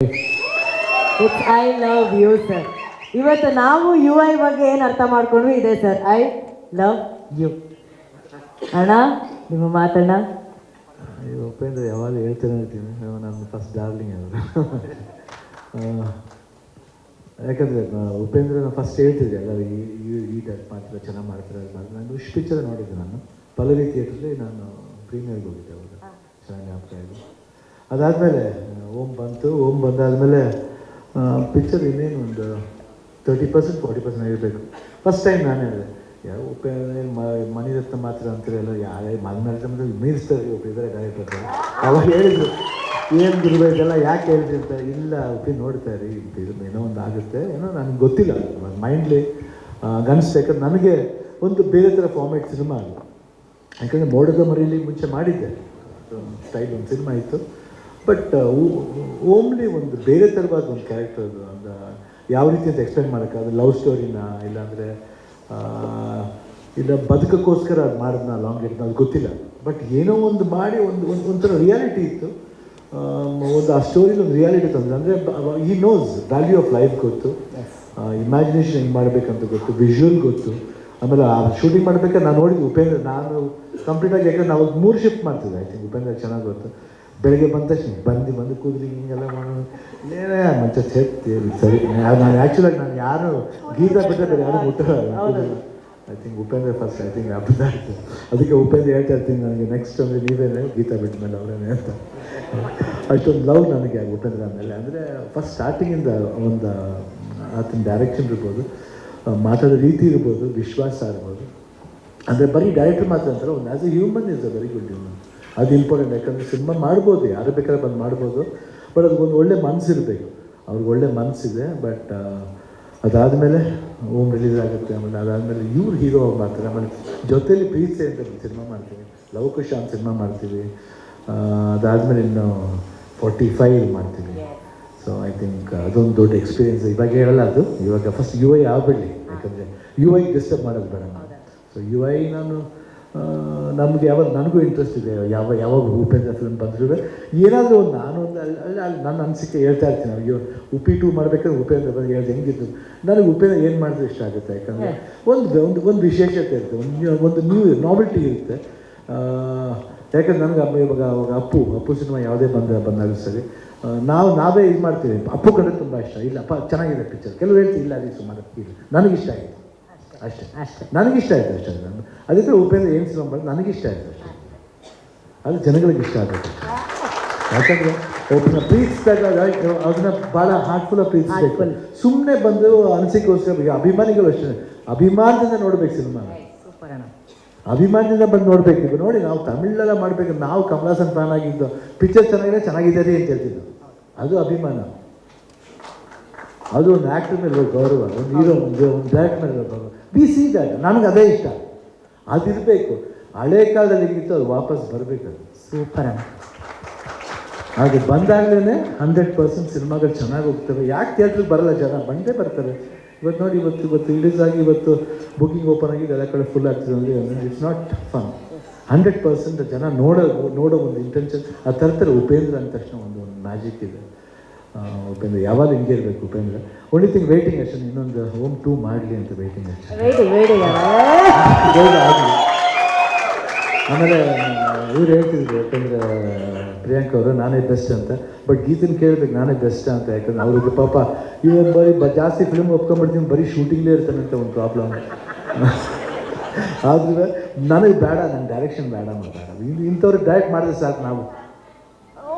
It's I love you sir. ಇವತ್ತು ನಾವು you I ಬಗ್ಗೆ ಏನು ಅರ್ಥ ಮಾಡ್ಕೊಂಡ್ವಿ ಇದೆ ಸರ್. ಐ ಲವ್ ಯು ಅಣ್ಣ, ನಿಮ್ಮ ಮಾತಣ್ಣ. ಉಪೇಂದ್ರ ಯಾವಾಗ ಹೇಳ್ತಾನೆ ಇರ್ತೀನಿ, ನನ್ನ ಫಸ್ಟ್ ಡಾರ್ಲಿಂಗ್ ಅವರು. ಯಾಕಂದರೆ ಉಪೇಂದ್ರನ ಫಸ್ಟ್ ಹೇಳ್ತಿದ್ದೆ ಎಲ್ಲ ಈ ಟೈಪ್ ಮಾತ್ರ ಚೆನ್ನಾಗಿ ಮಾಡ್ತಾರೆ ಅದು. ನಾನು ಇಷ್ಟು ಪಿಕ್ಚರ್ ನೋಡಿದ್ದೆ. ನಾನು ಪಲ್ಲವಿ ಥಿಯೇಟ್ರಲ್ಲಿ ನಾನು ಪ್ರೀಮಿಯರ್ಗೆ ಹೋಗಿದ್ದೆ ಅವಾಗ, ಚೆನ್ನಾಗಿ ಜ್ಞಾಪಕ ಇದೆ. ಅದಾದಮೇಲೆ ಓಮ್ ಬಂತು. ಓಮ್ ಬಂದಾದಮೇಲೆ ಪಿಕ್ಚರ್ ಇನ್ನೇನು ಒಂದು 30% 40% ಆಗಿರಬೇಕು. ಫಸ್ಟ್ ಟೈಮ್ ನಾನು ಹೇಳಿದೆ, ಯಾವ ಉಪೇಂದ್ರ ಮಣಿರತ್ನ ಮಾತ್ರ ಅಂತಾರೆಲ್ಲ ಯಾರೇ ಮನೆ ಮೀರಿಸ್ತಾರೆ ಇದ್ದಾರೆ ಡೈರೆಕ್ಟರ್. ಅವಾಗ ಹೇಳಿದ್ರು, ಏನು ಗುರುವೆ ಇದೆಲ್ಲ ಯಾಕೆ ಹೇಳ್ತೀವಿ ಅಂತ. ಇಲ್ಲ ಉಪಿ ನೋಡ್ತಾ ಇರಿ, ಇದು ಏನೋ ಒಂದು ಆಗುತ್ತೆ, ಏನೋ ನನಗೆ ಗೊತ್ತಿಲ್ಲ, ಮೈಂಡ್ಲಿ ಗನ್ಸ್. ಯಾಕಂದ್ರೆ ನನಗೆ ಒಂದು ಬೇರೆ ಥರ ಫಾರ್ಮೇಟ್ ಸಿನಿಮಾ ಅದು. ಯಾಕಂದರೆ ಮೋಡದ ಮರಿಯಲ್ಲಿ ಮುಂಚೆ ಮಾಡಿದ್ದೆ ಸ್ಟೈಲ್ ಒಂದು ಸಿನಿಮಾ ಇತ್ತು. ಬಟ್ ಓಮ್ಲಿ ಒಂದು ಬೇರೆ ಥರವಾದ ಒಂದು ಕ್ಯಾರೆಕ್ಟರ್ ಅದು. ಒಂದು ಯಾವ ರೀತಿ ಅಂತ ಎಕ್ಸ್ಪ್ಲೇನ್ ಮಾಡೋಕ್ಕಾಗ, ಲವ್ ಸ್ಟೋರಿನ ಇಲ್ಲಾಂದರೆ ಇಲ್ಲ ಬದುಕೋಕ್ಕೋಸ್ಕರ ಅದು ಮಾಡಿದ್ನ ಲಾಂಗ್ ಇಟ್ಟು ಅದು ಗೊತ್ತಿಲ್ಲ. ಬಟ್ ಏನೋ ಒಂದು ಮಾಡಿ ಒಂಥರ ರಿಯಾಲಿಟಿ ಇತ್ತು. ಒಂದು ಆ ಸ್ಟೋರಿಲಿ ಒಂದು ರಿಯಾಲಿಟಿ ತಂದರೆ, ಅಂದರೆ ಈ ನೋಸ್ ವ್ಯಾಲ್ಯೂ ಆಫ್ ಲೈಫ್ ಗೊತ್ತು, ಇಮ್ಯಾಜಿನೇಷನ್ ಹೆಂಗೆ ಮಾಡಬೇಕಂತ ಗೊತ್ತು, ವಿಜುವಲ್ ಗೊತ್ತು. ಆಮೇಲೆ ಆ ಶೂಟಿಂಗ್ ಮಾಡಬೇಕಾದ್ರೆ ನಾನು ನೋಡಿದ್ದು ಉಪೇಂದ್ರ, ನಾನು ಕಂಪ್ಲೀಟಾಗಿ ಯಾಕಂದ್ರೆ ನಾವು 3 ಶಿಫ್ಟ್ ಮಾಡ್ತಿದ್ದೆ. ಐ ಥಿಂಕ್ ಉಪೇಂದ್ರ ಚೆನ್ನಾಗಿ ಗೊತ್ತು. ಬೆಳಗ್ಗೆ ಬಂದ ತಕ್ಷಣ ಬಂದು ಕೂದಲಿ ಹಿಂಗೆಲ್ಲ ಮಾಡೋದು, ಏನೇ ಮಂಚ ಸೇರ್ತಿ ಸರಿ. ನಾನು ಆ್ಯಕ್ಚುಲಾಗಿ ನಾನು ಯಾರು ಗೀತಾ ಬಿಟ್ಟರೆ ಬೇರೆ ಯಾರು ಮುಟ್ಟಲ್ಲ. I think Upendra first, I think ಆಯ್ತು. ಅದಕ್ಕೆ ಉಪೇಂದ್ರ ಹೇಳ್ತಾ ಇರ್ತೀನಿ ನನಗೆ, ನೆಕ್ಸ್ಟ್ ಅಂದರೆ ನೀವೇನೇ ಗೀತಾ ಬಿಟ್ಟ ಮೇಲೆ ಅವರೇನೆ ಅಂತ. ಅಷ್ಟೊಂದು ಲವ್ ನನಗೆ ಉಪೇಂದ್ರ ಆಮೇಲೆ. ಅಂದರೆ ಫಸ್ಟ್ ಸ್ಟಾರ್ಟಿಂಗಿಂದ ಒಂದು ಆತನ ಡೈರೆಕ್ಷನ್ ಇರ್ಬೋದು, ಮಾತಾಡೋ ರೀತಿ ಇರ್ಬೋದು, ವಿಶ್ವಾಸ ಇರ್ಬೋದು. ಅಂದರೆ ಬರೀ ಡೈರೆಕ್ಟರ್ ಮಾತ್ರ ಅಂತಾರೆ, ಒಂದು as A human is a very good human. ಅದು ಇಂಪಾರ್ಟೆಂಟ್. ಯಾಕಂದರೆ ಸಿನಿಮಾ ಮಾಡ್ಬೋದು, ಯಾರು ಬೇಕಾದ್ರೆ ಬಂದು ಮಾಡ್ಬೋದು. ಬಟ್ ಅದಕ್ಕೊಂದು ಒಳ್ಳೆ ಮನಸ್ಸಿರಬೇಕು. ಅವ್ರಿಗೆ ಒಳ್ಳೆ ಮನಸ್ಸಿದೆ. ಬಟ್ ಅದಾದಮೇಲೆ ಓಮ್ ರಿಲೀಸ್ ಆಗುತ್ತೆ. ಆಮೇಲೆ ಅದಾದಮೇಲೆ ಇವ್ರು ಹೀರೋ ಮಾಡ್ತಾರೆ. ಆಮೇಲೆ ಜೊತೆಯಲ್ಲಿ ಪ್ರೀತಿ ಅಂತ ಸಿನಿಮಾ ಮಾಡ್ತೀವಿ, ಲವಕುಶ ಅಂತ ಸಿನಿಮಾ ಮಾಡ್ತೀವಿ. ಅದಾದಮೇಲೆ ಇನ್ನು 45 ಮಾಡ್ತೀವಿ. ಸೊ ಐ ಥಿಂಕ್ ಅದೊಂದು ದೊಡ್ಡ ಎಕ್ಸ್ಪೀರಿಯೆನ್ಸ್. ಇವಾಗ ಹೇಳಲ್ಲ ಅದು, ಇವಾಗ ಫಸ್ಟ್ ಯು ಐ ಆಗಬೇಡಿ. ಯಾಕಂದರೆ ಯು ಐ ಡಿಸ್ಟರ್ಬ್ ಮಾಡೋದು ಬೇಡ ನಾನು. ಸೊ ಯು ಐ ನಾನು ನಮಗೆ ಯಾವಾಗ ನನಗೂ ಇಂಟ್ರೆಸ್ಟ್ ಇದೆ. ಯಾವಾಗ ಉಪೇಂದ್ರ ಫಿಲ್ಮ್ ಬಂದರೂ ಏನಾದರೂ ಒಂದು ನಾನೊಂದು ಅಲ್ಲಿ ನನ್ನ ಅನಿಸಿಕೆ ಹೇಳ್ತಾ ಇರ್ತೀನಿ. ಅಯ್ಯೋ ಉಪಿ 2 ಮಾಡಬೇಕಾದ್ರೆ ಉಪೇಂದ್ರ ಬಂದು ಹೇಳ್ದು ಹೆಂಗಿತ್ತು. ನನಗೆ ಉಪೇಂದ್ರ ಏನು ಮಾಡಿದ್ರೆ ಇಷ್ಟ ಆಗುತ್ತೆ. ಯಾಕಂದರೆ ಒಂದು ವಿಶೇಷತೆ ಇರುತ್ತೆ, ಒಂದು ನ್ಯೂ ನಾವೆಲ್ಟಿ ಇರುತ್ತೆ. ಯಾಕಂದ್ರೆ ನನಗೆ ಇವಾಗ ಅಪ್ಪು ಸಿನಿಮಾ ಯಾವುದೇ ಬಂದಾಗ ಸರಿ, ನಾವೇ ಇದು ಮಾಡ್ತೀವಿ. ಅಪ್ಪು ಕಂಡ್ರೆ ತುಂಬ ಇಷ್ಟ. ಇಲ್ಲಪ್ಪ ಚೆನ್ನಾಗಿದೆ ಪಿಕ್ಚರ್. ಕೆಲವು ಹೇಳ್ತೀವಿ ಇಲ್ಲ ಅದು ಸುಮಾರು ಇಲ್ಲ, ನನಗಿಷ್ಟ ಆಯಿತು ಅಷ್ಟೇ. ನನಗಿಷ್ಟ ಆಯಿತು ಅಷ್ಟೇ. ನಾನು ಅದಕ್ಕೆ ಉಪೇಂದ್ರ ಏನು ಸಿನಿಮಾ ಮಾಡೋದು ನನಗಿಷ್ಟ ಆಯಿತು ಅಷ್ಟೇ. ಅದು ಜನಗಳಿಗೆ ಇಷ್ಟ ಆಗುತ್ತೆ. ಯಾಕಂದರೆ ಒಬ್ಬನ ಪ್ರೀತಿಸಿದಾಗ ಅದನ್ನ ಭಾಳ ಹಾರ್ಟ್ಫುಲ್ಲಾಗಿ ಪ್ರೀತಿಸಬೇಕು. ಸುಮ್ಮನೆ ಬಂದು ಅನಿಸಿಕೆಗೋಸ್ಕರ ಅಭಿಮಾನಿಗಳು ಅಷ್ಟೇ ಅಭಿಮಾನದಿಂದ ನೋಡ್ಬೇಕು ಸಿನಿಮಾ. ಅಭಿಮಾನದಿಂದ ಬಂದು ನೋಡಬೇಕು. ಈಗ ನೋಡಿ, ನಾವು ತಮಿಳೆಲ್ಲ ಮಾಡಬೇಕು. ನಾವು ಕಮಲಾಸನ್ ಫ್ಯಾನ್ ಆಗಿದ್ದು, ಪಿಕ್ಚರ್ ಚೆನ್ನಾಗಿದೆ ರೀ ಅಂತ ಹೇಳ್ತಿದ್ದು. ಅದು ಅಭಿಮಾನ. ಅದು ಒಂದು ಆ್ಯಕ್ಟರ್ ಮೇಲೆ ಗೌರವ, ಒಂದು ಹೀರೋ, ಒಂದು ಡೈರೆಕ್ಟ್ ಮೇಲೆ ಗೌರವ. We see that. ನನಗೆ ಅದೇ ಇಷ್ಟ. ಅದಿರಬೇಕು. ಹಳೆ ಕಾಲದಲ್ಲಿ ಹೇಗಿತ್ತು ಅದು ವಾಪಸ್ ಬರಬೇಕು. ಸೂಪರ್. ಅದು ಬಂದಾಗಲೇ 100% ಸಿನಿಮಾಗಳು ಚೆನ್ನಾಗಿ ಹೋಗ್ತವೆ. ಯಾಕೆ ಥಿಯೇಟ್ರಿಗೆ ಬರಲ್ಲ ಜನ? ಬಂದೇ ಬರ್ತಾರೆ. ಇವತ್ತು ನೋಡಿ, ಇವತ್ತು ರಿಲೀಸ್ ಆಗಿ ಇವತ್ತು ಬುಕಿಂಗ್ ಓಪನ್ ಆಗಿ ಎಲ್ಲ ಕಡೆ ಫುಲ್ ಆಗ್ತದೆ ಅಂದರೆ ಇಟ್ಸ್ ನಾಟ್ ಫನ್. 100% ಜನ ನೋಡೋ ಒಂದು ಇಂಟೆನ್ಷನ್ ಅದು ತರ್ತಾರೆ. ಉಪೇಂದ್ರ ಅಂದ ತಕ್ಷಣ ಒಂದು ಮ್ಯಾಜಿಕ್ ಇದೆ. ಉಪೇಂದ್ರ ಯಾವಾಗ ಹಿಂಗೆ ಇರಬೇಕು. ಉಪೇಂದ್ರ ಓನ್ಲಿ ಥಿಂಗ್ ವೇಟಿಂಗ್ ಅಷ್ಟೇ. ಇನ್ನೊಂದು ಓಮ್ 2 ಮಾಡಲಿ ಅಂತ ವೇಟಿಂಗ್ ಅಷ್ಟೇ. ಆಗಲಿ. ಆಮೇಲೆ ಇವ್ರು ಹೇಳ್ತಿದ್ರು ಯಾಕಂದರೆ ಪ್ರಿಯಾಂಕ ಅವರು ನಾನೇ ಬೆಸ್ಟ್ ಅಂತ. ಬಟ್ ಗೀತನ ಕೇಳಬೇಕು ನಾನೇ ಬೆಸ್ಟ್ ಅಂತ. ಯಾಕಂದ್ರೆ ಅವ್ರಿಗೆ ಪಾಪ ಇವಾಗ ಬರೀ ಜಾಸ್ತಿ ಫಿಲ್ಮ್ ಒಪ್ಕೊಂಡ್ಬಿಡ್ತೀನಿ, ಬರೀ ಶೂಟಿಂಗ್ಲೇ ಇರ್ತಾನೆ ಅಂತ ಒಂದು ಪ್ರಾಬ್ಲಮ್. ಆದ್ರೆ ನನಗೆ ಬೇಡ, ನನ್ನ ಡೈರೆಕ್ಷನ್ ಬೇಡ ಇಂಥವ್ರಿಗೆ ಡೈರೆಕ್ಟ್ ಮಾಡಿದ್ರೆ ಸಾಕು. ನಾವು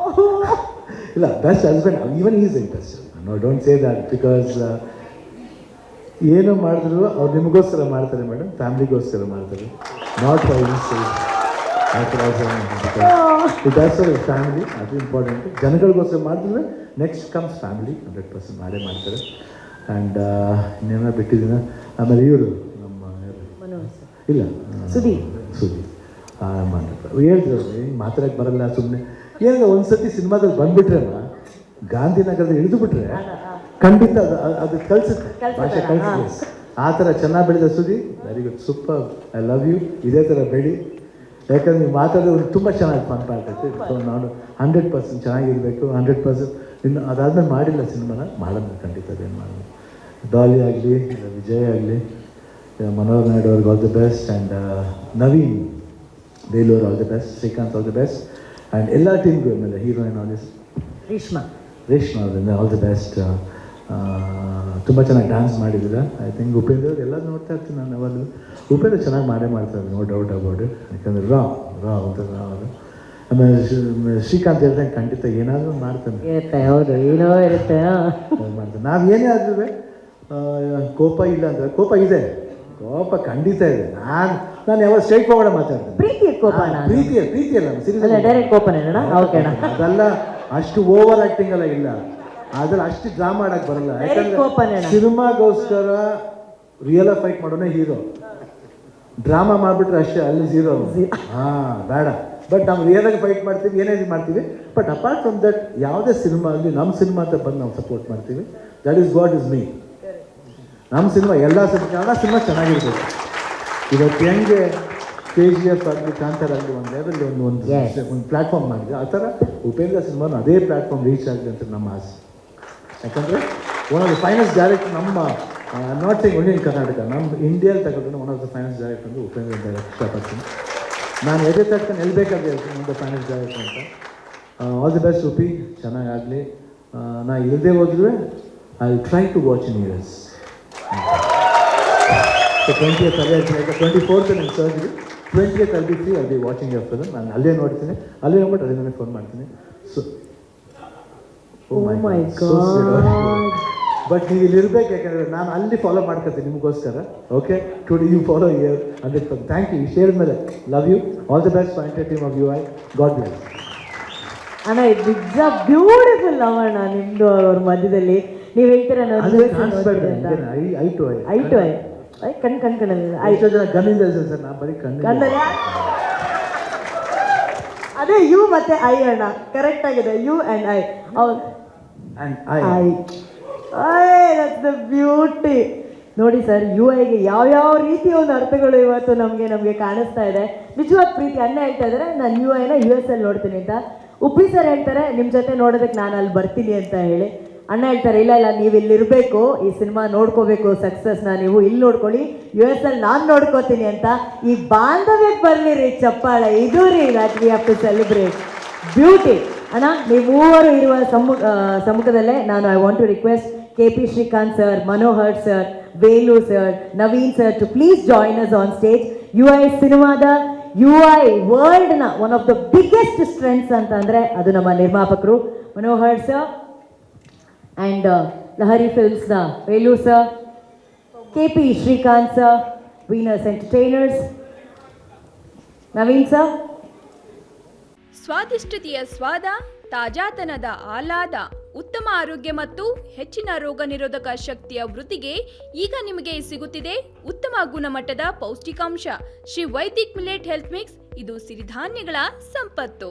ಇಲ್ಲ best husband even is interested. No don't say that because ಏನೋ ಮಾಡಿದ್ರು ಅವ್ರು ನಿಮಗೋಸ್ಕರ ಮಾಡ್ತಾರೆ ಮೇಡಮ್, ಫ್ಯಾಮ್ಲಿಗೋಸ್ಕರ ಮಾಡ್ತಾರೆ. Not for family. ಅದು ಇಂಪಾರ್ಟೆಂಟ್. ಜನಗಳಿಗೋಸ್ಕರ ಮಾಡಿದ್ರೆ ನೆಕ್ಸ್ಟ್ ಕಮ್ಸ್ ಫ್ಯಾಮಿಲಿ. 100% ಮಾಡೇ ಮಾಡ್ತಾರೆ. ಆ್ಯಂಡ್ ಇನ್ನೇನೋ ಬಿಟ್ಟಿದ್ದೀನ. ಆಮೇಲೆ ಇವರು ನಮ್ಮ ಇಲ್ಲ ಸುದೀಪ್ ಮಾಡಿದ್ರು. ಹೇಳಿದ್ರು ಹಿಂಗೆ ಮಾತಾಡೋಕ್ಕೆ ಬರಲ್ಲ ಸುಮ್ಮನೆ. ಏನಂದ್ರೆ ಒಂದು ಸತಿ ಸಿನಿಮಾದಲ್ಲಿ ಬಂದುಬಿಟ್ರಲ್ಲ, ಗಾಂಧಿನಗರದಲ್ಲಿ ಇಳಿದುಬಿಟ್ರೆ ಖಂಡಿತ ಅದು ಕಳಿಸುತ್ತೆ, ಭಾಷೆ ಕಳಿಸುತ್ತೆ. ಆ ಥರ ಚೆನ್ನಾಗಿ ಬೆಳೆದ ಸುದಿ. Very good, super. I love you. ಇದೇ ಥರ ಬೆಳಿ. ಯಾಕಂದ್ರೆ ನೀವು ಮಾತಾಡೋದು ತುಂಬ ಚೆನ್ನಾಗಿ ಫನ್ ಆಗ್ತೈತೆ. ಸೊ ನಾನು 100% ಚೆನ್ನಾಗಿರಬೇಕು. 100% ಇನ್ನು ಅದಾದ್ಮೇಲೆ ಮಾಡಿಲ್ಲ ಸಿನಿಮಾನ, ಮಾಡೋಣ ಖಂಡಿತ ಅದೇನು ಮಾಡೋಣ. ಡಾಲಿ ಆಗಲಿ, ವಿಜಯ್ ಆಗಲಿ, ಮನೋಹರ್ ನಾಯ್ಡು ಅವ್ರಿಗೆ all the best, and Naveen Belur all the best, Srikanth all the best, and ಎಲ್ಲ ಟೀಮ್ಗೂ ಆಮೇಲೆ ಹೀರೋಯಿನ್ ಆಲ್ ದಿಸ್ ರೇಷ್ಮಾ ಅವರಿಂದ ಆಲ್ ದಿ ಬೆಸ್ಟ್. ತುಂಬ ಚೆನ್ನಾಗಿ ಡ್ಯಾನ್ಸ್ ಮಾಡಿದ್ದೀರ. ಐ ಥಿಂಕ್ ಉಪೇಂದ್ರ ಅವ್ರು ಎಲ್ಲ ನೋಡ್ತಾ ಇರ್ತೀನಿ ನಾನು ಯಾವಾಗಲೂ. ಉಪೇಂದ್ರ ಚೆನ್ನಾಗಿ ಮಾಡ್ತಾರೆ, ನೋ ಡೌಟ್ ಅಬೌಟ್ ಇಟ್. ಯಾಕಂದರೆ ರಾ ಅವರು. ಆಮೇಲೆ ಶ್ರೀಕಾಂತ್ ಹೇಳ್ದಂಗೆ ಖಂಡಿತ ಏನಾದರೂ ಮಾಡ್ತಾನೆ, ಇರುತ್ತೆ. ಹೌದು, ಏನೋ ಇರುತ್ತೆ. ಮಾಡ್ತಾನೆ. ನಾವು ಏನೇ ಆದ್ರೂ ಕೋಪ ಇಲ್ಲ ಅಂದರೆ, ಕೋಪ ಇದೆ, ಕೋಪ ಖಂಡಿತ ಇದೆ. ನಾನು ಯಾವಾಗ ಸ್ಟ್ರೈಟ್ ಫಾರ್ವರ್ಡ್ ಮಾತಾಡ್ತೀನಿ. ಪ್ರೀತಿ ಕೋಪ, ಪ್ರೀತಿಯಲ್ಲ ಅಲ್ಲ ಡೈರೆಕ್ಟ್ ಕೋಪನೇ. ಓಕೆ, ಅದೆಲ್ಲ ಅಷ್ಟು ಓವರ್ ಆ್ಯಕ್ಟಿಂಗ್ ಎಲ್ಲ ಇಲ್ಲ, ಅದ್ರಲ್ಲಿ ಅಷ್ಟು ಡ್ರಾಮಾ ಮಾಡಕ್ಕೆ ಬರಲ್ಲ. ಯಾಕಂದ್ರೆ ಸಿನಿಮಾಗೋಸ್ಕರ ರಿಯಲ್ ಆಗಿ ಫೈಟ್ ಮಾಡೋನೇ ಹೀರೋ. ಡ್ರಾಮಾ ಮಾಡಿಬಿಟ್ರೆ ಅಷ್ಟೇ, ಅಲ್ಲಿ ಝೀರೋ. ಬೇಡ. ಬಟ್ ನಾವು ರಿಯಲ್ ಆಗಿ ಫೈಟ್ ಮಾಡ್ತೀವಿ, ಏನೇ ಮಾಡ್ತೀವಿ. ಬಟ್ ಅಪಾರ್ಟ್ ಫ್ರಮ್ ದಟ್ ಯಾವುದೇ ಸಿನಿಮಾ ಆಗಲಿ ನಮ್ಮ ಸಿನಿಮಾ ಅಂತ ಬಂದು ನಾವು ಸಪೋರ್ಟ್ ಮಾಡ್ತೀವಿ. That is what is me. ನಮ್ಮ ಸಿನಿಮಾ ಎಲ್ಲ ಸಿನಿಮಾ ಚೆನ್ನಾಗಿರ್ಬೇಕು. ಇವತ್ತು ಹೆಂಗೆ KGF ಆಗಲಿ, ಕಾಂತಾರ ಆಗಲಿ, ಒಂದು ಲೆವೆಲ್ ಒಂದು ಪ್ಲ್ಯಾಟ್ಫಾರ್ಮ್ ಮಾಡಿದೆ, ಆ ಥರ ಉಪೇಂದ್ರ ಸಿನಿಮಾನು ಅದೇ ಪ್ಲ್ಯಾಟ್ಫಾರ್ಮ್ ರೀಚ್ ಆಗಲಿ ಅಂತ ನಮ್ಮ ಆಸೆ. ಯಾಕಂದರೆ one of the finest director ನಮ್ಮ, not sing only in Karnataka, ನಮ್ಮ ಇಂಡಿಯಲ್ಲಿ ತಗೊಂಡ್ರೆ one of the finest director ಅಂದರೆ ಉಪೇಂದ್ರ ಅಂತ ಇಷ್ಟಪಡ್ತೀನಿ. ನಾನು ಎದೆ ತಟ್ಕೊಂಡು ಎಲ್ಬೇಕಾದ್ರೆ ಹೇಳ್ತೀನಿ, one of the finest director ಅಂತ. ಆಲ್ ದಿ ಬೆಸ್ಟ್ ಉಪಿ, ಚೆನ್ನಾಗಾಗಲಿ. ನಾ ಇಲ್ಲದೆ ಹೋದ್ರೂ I will try to watch in US. 20th 24th ನನ್ನ surgery, 20th I'll be free, I'll be watching your film. ನಾನು ಅಲ್ಲೇ ನೋಡ್ತೀನಿ, ಅಲ್ಲೇ ನೋಡ್ಬಿಟ್ಟು ಅದೇ ನನಗೆ ಫೋನ್ ಮಾಡ್ತೀನಿ. So my god. ಬಟ್ ನೀವು ಇಲ್ಲಿ ಇರ್ಬೇಕು, ಯಾಕಂದರೆ ನಾನು ಅಲ್ಲಿ ಫಾಲೋ ಮಾಡ್ಕೊತೀನಿ ನಿಮಗೋಸ್ಕರ. Okay, today you follow year 100%. Thank you. Share ಮೇಲೆ love you. All the best for entire team of UI. God bless. ಅಣ್ಣ, ಇಟ್ಸ್ ಅ ಬ್ಯೂಟಿಫುಲ್ ಲವ್ ಅಣ್ಣ ನಿಮ್ಮದು ಅವ್ರ ಮಧ್ಯದಲ್ಲಿ. ನೀವು ಹೇಳ್ತೀರಾ ಕಣ್ಣಿಂದ ಸರ್, ನಾ ಬರೀ ಕಣ್ಣಲ್ಲಿ. ಅದೇ ಯು ಮತ್ತೆ ಐ ಅಣ್ಣ, ಕರೆಕ್ಟ್ ಆಗಿದೆ. You and I. That's the beauty. ನೋಡಿ ಸರ್, UIಗೆ ಯಾವ್ಯಾವ ರೀತಿಯ ಒಂದು ಅರ್ಥಗಳು ಇವತ್ತು ನಮಗೆ ಕಾಣಿಸ್ತಾ ಇದೆ. ನಿಜವಾದ ಪ್ರೀತಿ. ಅಣ್ಣ ಹೇಳ್ತಾ ಇದ್ದಾರೆ ನಾನು UIನ US ಅಲ್ಲಿ ನೋಡ್ತೀನಿ ಅಂತ. ಉಪ್ಪಿ ಸರ್ ಹೇಳ್ತಾರೆ ನಿಮ್ಮ ಜೊತೆ ನೋಡೋದಕ್ಕೆ ನಾನು ಅಲ್ಲಿ ಬರ್ತೀನಿ ಅಂತ ಹೇಳಿ. ಅಣ್ಣ ಹೇಳ್ತಾರೆ ಇಲ್ಲ ನೀವು ಇಲ್ಲಿರಬೇಕು, ಈ ಸಿನಿಮಾ ನೋಡ್ಕೋಬೇಕು, ಸಕ್ಸಸ್ನ ನೀವು ಇಲ್ಲಿ ನೋಡ್ಕೊಳ್ಳಿ, US ಅಲ್ಲಿ ನಾನು ನೋಡ್ಕೋತೀನಿ ಅಂತ. ಈ ಬಾಂಧವ್ಯಕ್ಕೆ ಬರಲಿ ರೀ ಚಪ್ಪಾಳೆ. ಇದು ರೀ that we have to celebrate beauty. ಅಣ್ಣ, ನೀವು ಮೂವರು ಇರುವ ಸಮ್ಮುಖದಲ್ಲೇ ನಾನು I want to request KP Srikanth sir, Manohar sir, Velu sir, Naveen sir to please join us on stage. UI ಸಿನಿಮಾದ, UI ವರ್ಲ್ಡ್ನ one of the biggest strengths ಅಂತಂದರೆ ಅದು ನಮ್ಮ ನಿರ್ಮಾಪಕರು ಮನೋಹರ್ ಸರ್, ಆ್ಯಂಡ್ ಲಹರಿ ಫಿಲ್ಮ್ಸ್ನ Velu sir, KP Srikanth sir, Venus entertainers, Naveen sir. ಸ್ವಾದಿಷ್ಟತೆಯ ಸ್ವಾದ, ತಾಜಾತನದ ಆಹ್ಲಾದ, ಉತ್ತಮ ಆರೋಗ್ಯ ಮತ್ತು ಹೆಚ್ಚಿನ ರೋಗ ನಿರೋಧಕ ಶಕ್ತಿಯ ವೃದ್ಧಿಗೆ ಈಗ ನಿಮಗೆ ಸಿಗುತ್ತಿದೆ ಉತ್ತಮ ಗುಣಮಟ್ಟದ ಪೌಷ್ಟಿಕಾಂಶ Shri Vaidik millet health mix. ಇದು ಸಿರಿಧಾನ್ಯಗಳ ಸಂಪತ್ತು.